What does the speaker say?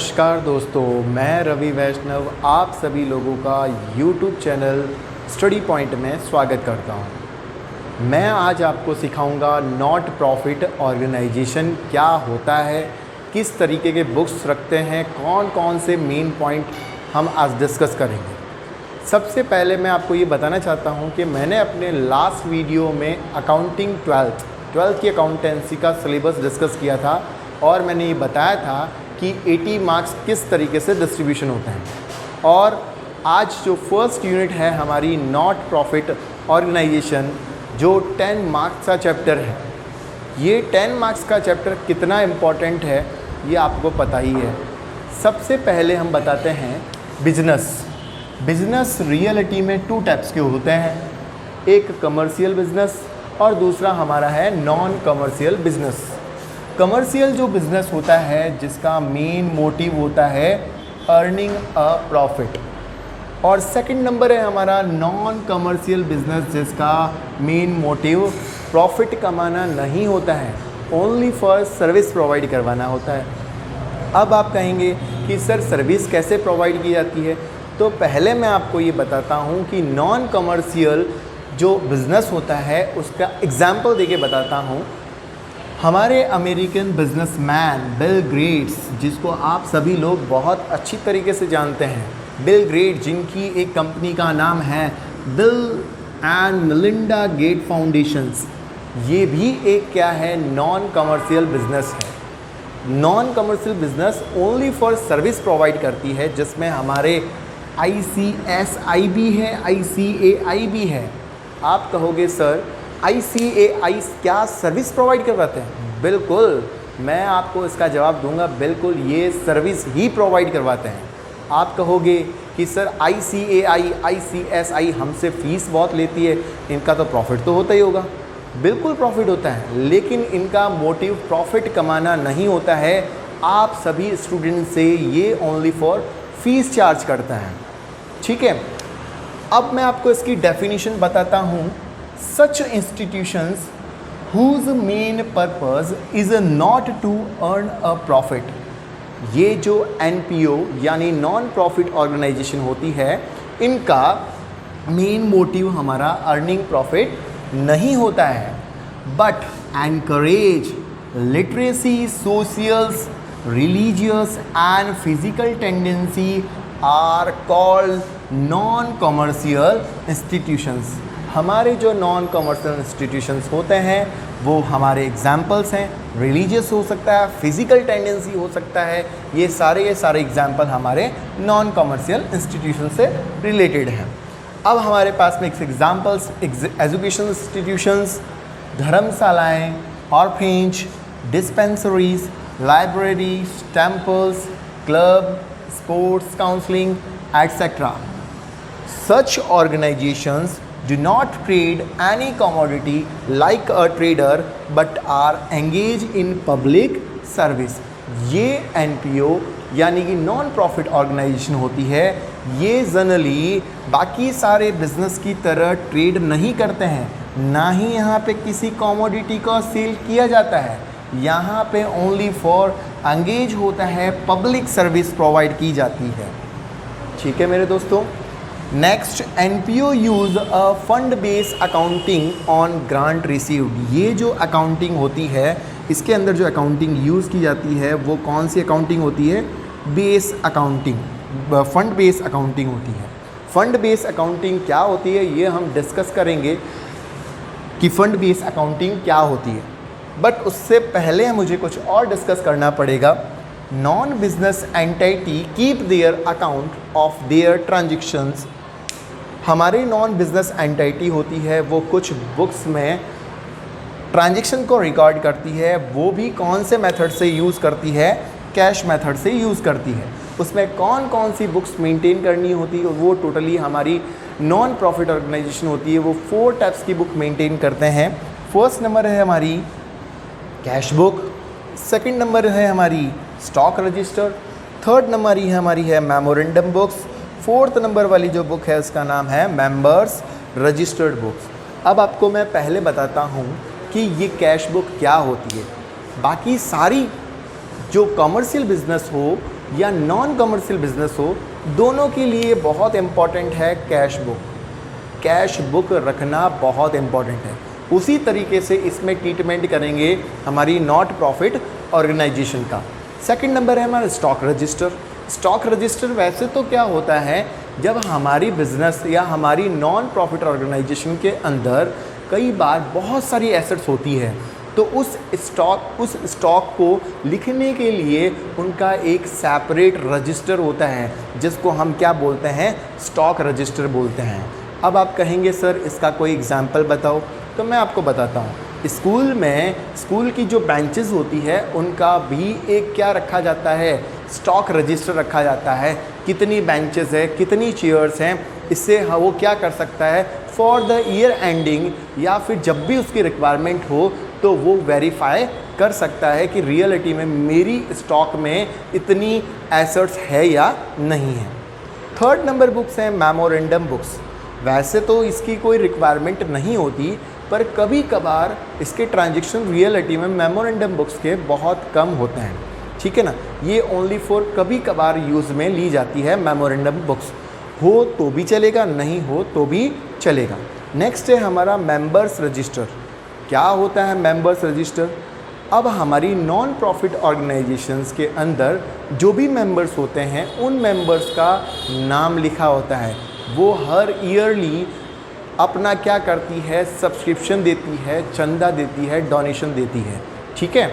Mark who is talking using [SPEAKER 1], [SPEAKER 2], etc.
[SPEAKER 1] नमस्कार दोस्तों, मैं रवि वैष्णव आप सभी लोगों का YouTube चैनल स्टडी पॉइंट में स्वागत करता हूं। मैं आज आपको सिखाऊंगा नॉट प्रॉफिट ऑर्गेनाइजेशन क्या होता है, किस तरीके के बुक्स रखते हैं, कौन कौन से मेन पॉइंट हम आज डिस्कस करेंगे। सबसे पहले मैं आपको ये बताना चाहता हूं कि मैंने अपने लास्ट वीडियो में अकाउंटिंग 12th की अकाउंटेंसी का सिलेबस डिस्कस किया था और मैंने ये बताया था कि 80 मार्क्स किस तरीके से डिस्ट्रीब्यूशन होते हैं। और आज जो फर्स्ट यूनिट है हमारी नॉट प्रॉफिट ऑर्गेनाइजेशन, जो 10 मार्क्स का चैप्टर है, ये 10 मार्क्स का चैप्टर कितना इम्पॉर्टेंट है ये आपको पता ही है। सबसे पहले हम बताते हैं बिजनेस रियलिटी में 2 टाइप्स के होते हैं, एक कमर्शियल बिजनेस और दूसरा हमारा है नॉन कमर्शियल बिजनेस। कमर्शियल जो बिज़नेस होता है जिसका मेन मोटिव होता है अर्निंग अ प्रॉफिट, और सेकंड नंबर है हमारा नॉन कमर्शियल बिज़नेस जिसका मेन मोटिव प्रॉफिट कमाना नहीं होता है, ओनली फॉर सर्विस प्रोवाइड करवाना होता है। अब आप कहेंगे कि सर सर्विस कैसे प्रोवाइड की जाती है, तो पहले मैं आपको ये बताता हूँ कि नॉन कमर्शियल जो बिज़नेस होता है उसका एग्जाम्पल देके बताता हूँ। हमारे अमेरिकन बिजनेसमैन बिल गेट्स, जिसको आप सभी लोग बहुत अच्छी तरीके से जानते हैं, बिल गेट्स जिनकी एक कंपनी का नाम है Bill and Melinda Gate foundations, ये भी एक क्या है, नॉन कमर्शियल बिजनेस है। Non commercial business only for service provide करती है, जिसमें हमारे ICSI भी है, ICAI भी है। आप कहोगे सर ICAI क्या सर्विस प्रोवाइड करवाते हैं? बिल्कुल, मैं आपको इसका जवाब दूंगा, बिल्कुल ये सर्विस ही प्रोवाइड करवाते हैं। आप कहोगे कि सर ICAI ICSI हमसे फ़ीस बहुत लेती है, इनका तो प्रॉफिट तो होता ही होगा। बिल्कुल प्रॉफिट होता है, लेकिन इनका मोटिव प्रॉफिट कमाना नहीं होता है। आप सभी स्टूडेंट से ये ओनली फॉर फीस चार्ज करता है, ठीक है। अब मैं आपको इसकी डेफिनेशन बताता हूँ। Such institutions whose main purpose is not to earn a profit, ये जो NPO यानी नॉन प्रॉफिट ऑर्गेनाइजेशन होती है, इनका मेन मोटिव हमारा अर्निंग प्रॉफिट नहीं होता है, but encourage literacy, socials, religious and physical tendency are called non commercial institutions. हमारे जो नॉन कमर्शियल इंस्टीट्यूशंस होते हैं वो हमारे एग्जाम्पल्स हैं, रिलीजियस हो सकता है, फिजिकल टेंडेंसी हो सकता है, ये सारे एग्जाम्पल हमारे नॉन कमर्शियल इंस्टीट्यूशन से रिलेटेड हैं। अब हमारे पास में एग्जाम्पल्स एजुकेशन इंस्टीट्यूशंस, धर्मशालाएँ, orphanage, dispensaries, libraries, temples, club, sports counselling etcetera. Such organizations do not trade any commodity like a trader but are engaged in public service। ये NPO यानी कि नॉन प्रॉफिट ऑर्गेनाइजेशन होती है, ये generally बाकी सारे business की तरह ट्रेड नहीं करते हैं, ना ही यहाँ पे किसी कमोडिटी का सेल किया जाता है। यहाँ पे ओनली फॉर एंगेज होता है, पब्लिक सर्विस प्रोवाइड की जाती है, ठीक है मेरे दोस्तों। Next, NPO use a fund base accounting on grant received. ये जो अकाउंटिंग होती है, इसके अंदर जो अकाउंटिंग यूज़ की जाती है वो कौन सी अकाउंटिंग होती है? Base accounting, fund base accounting होती है। फंड बेस अकाउंटिंग क्या होती है ये हम डिस्कस करेंगे कि फंड बेस अकाउंटिंग क्या होती है, बट उससे पहले मुझे कुछ और डिस्कस करना पड़ेगा। Non business entity keep their account of their transactions. हमारी नॉन बिजनेस एंटिटी होती है वो कुछ बुक्स में ट्रांजैक्शन को रिकॉर्ड करती है, वो भी कौन से मेथड से यूज़ करती है? कैश मेथड से यूज़ करती है। उसमें कौन कौन सी बुक्स मेंटेन करनी होती है वो टोटली हमारी नॉन प्रॉफिट ऑर्गेनाइजेशन होती है, वो 4 टाइप्स की बुक मेंटेन करते हैं। फर्स्ट नंबर है हमारी कैश बुक, सेकंड नंबर है हमारी स्टॉक रजिस्टर, थर्ड नंबर ही हमारी है मेमोरेंडम बुक्स, फोर्थ नंबर वाली जो बुक है उसका नाम है मेंबर्स रजिस्टर्ड बुक्स। अब आपको मैं पहले बताता हूँ कि ये कैश बुक क्या होती है। बाकी सारी जो कमर्शियल बिजनेस हो या नॉन कमर्शियल बिजनेस हो, दोनों के लिए बहुत इम्पॉर्टेंट है कैश बुक। कैश बुक रखना बहुत इम्पॉर्टेंट है। उसी तरीके से इसमें ट्रीटमेंट करेंगे हमारी नॉट प्रॉफिट ऑर्गेनाइजेशन का। सेकंड नंबर है हमारा स्टॉक रजिस्टर। स्टॉक रजिस्टर वैसे तो क्या होता है, जब हमारी बिजनेस या हमारी नॉन प्रॉफिट ऑर्गेनाइजेशन के अंदर कई बार बहुत सारी एसेट्स होती है, तो उस स्टॉक को लिखने के लिए उनका एक सेपरेट रजिस्टर होता है, जिसको हम क्या बोलते हैं, स्टॉक रजिस्टर बोलते हैं। अब आप कहेंगे सर इसका कोई एग्जांपल बताओ, तो मैं आपको बताता हूँ। स्कूल की जो ब्रांचेस होती है उनका भी एक क्या रखा जाता है, स्टॉक रजिस्टर रखा जाता है। कितनी बेंचेस है, कितनी चेयर्स हैं, इससे वो क्या कर सकता है, फॉर द ईयर एंडिंग या फिर जब भी उसकी रिक्वायरमेंट हो तो वो वेरीफाई कर सकता है कि रियलिटी में मेरी स्टॉक में इतनी एसेट्स है या नहीं है। थर्ड नंबर बुक्स हैं मेमोरेंडम बुक्स। वैसे तो इसकी कोई रिक्वायरमेंट नहीं होती, पर कभी कभार इसके ट्रांजैक्शन रियलिटी में मेमोरेंडम बुक्स के बहुत कम होते हैं, ठीक है ना। ये ओनली फॉर कभी कभार यूज़ में ली जाती है मेमोरेंडम बुक्स। हो तो भी चलेगा, नहीं हो तो भी चलेगा। नेक्स्ट है हमारा मेंबर्स रजिस्टर। क्या होता है मेंबर्स रजिस्टर? अब हमारी नॉन प्रॉफिट ऑर्गेनाइजेशंस के अंदर जो भी मेंबर्स होते हैं उन मेंबर्स का नाम लिखा होता है। वो हर ईयरली अपना क्या करती है, सब्सक्रिप्शन देती है, चंदा देती है, डोनेशन देती है, ठीक है।